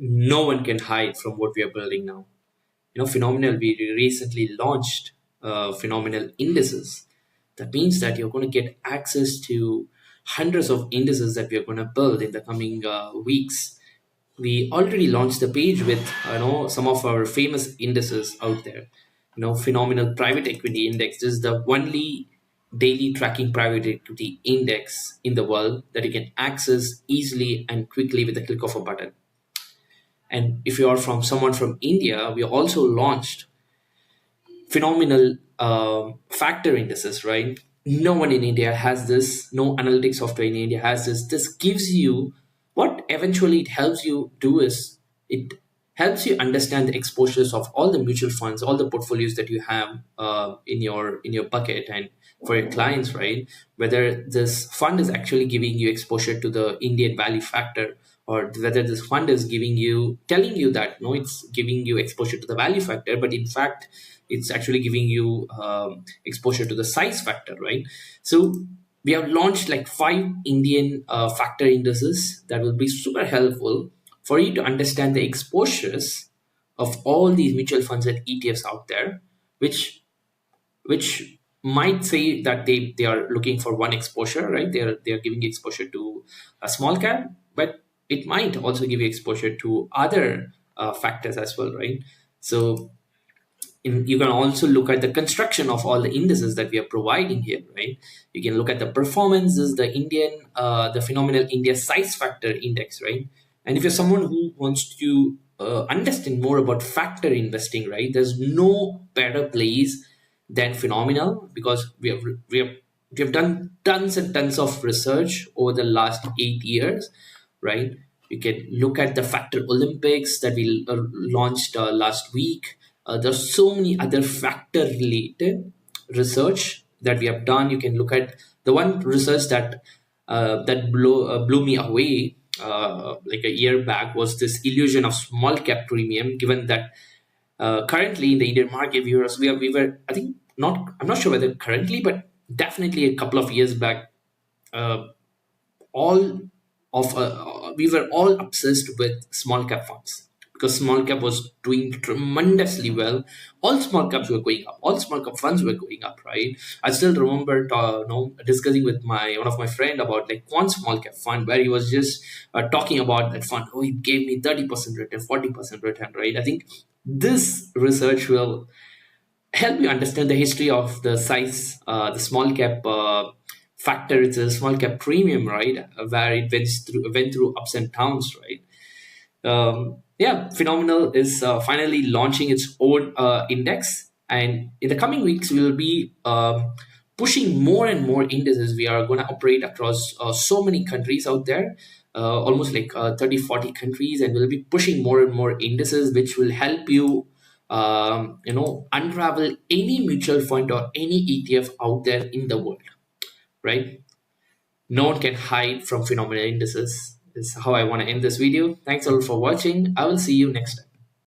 no one can hide from what we are building now. Phenomenal, we recently launched Phenomenal Indices. That means that you're going to get access to hundreds of indices that we are going to build in the coming weeks. We already launched the page with some of our famous indices out there. Phenomenal Private Equity Index is the only daily tracking private equity index in the world that you can access easily and quickly with the click of a button. And if you are from someone from India, we also launched phenomenal factor indices, right? No one in India has this. No analytics software in India has this. This gives you what eventually it helps you do is it helps you understand the exposures of all the mutual funds, all the portfolios that you have in your bucket and for your clients, right? Whether this fund is actually giving you exposure to the Indian value factor, or whether this fund is giving you telling you that no, it's giving you exposure to the value factor, but in fact it's actually giving you exposure to the size factor, right? So we have launched like 5 Indian factor indices that will be super helpful for you to understand the exposures of all these mutual funds and ETFs out there, which might say that they are looking for one exposure, right? They are giving exposure to a small cap, but it might also give you exposure to other factors as well, right? So you can also look at the construction of all the indices that we are providing here, right? You can look at the performances, the Phenomenal India size factor index, right? And if you're someone who wants to understand more about factor investing, right, there's no better place than Phenomenal, because we have done tons and tons of research over the last 8 years, right? You can look at the Factor Olympics that we launched last week. There's so many other factor related research that we have done. You can look at the one research that blew me away like a year back was this illusion of small cap premium. Given that currently in the Indian market, we were I think not I'm not sure whether currently, but definitely a couple of years back, uh, all we were all obsessed with small cap funds because small cap was doing tremendously well. All small caps were going up. All small cap funds were going up, right? I still remember, discussing with my one of my friend about like one small cap fund where he was just talking about that fund. Oh, it gave me 30% return, 40% return, right? I think this research will help you understand the history of the small cap factor. It's a small cap premium, right? Where it went through ups and downs, right? Yeah, Phenomenal is finally launching its own index, and in the coming weeks, we will be pushing more and more indices. We are going to operate across so many countries out there, almost like 30, 40 countries, and we'll be pushing more and more indices, which will help you unravel any mutual fund or any ETF out there in the world, right? No one can hide from Phenomenal Indices is how I want to end this video. Thanks a lot for watching. I will see you next time.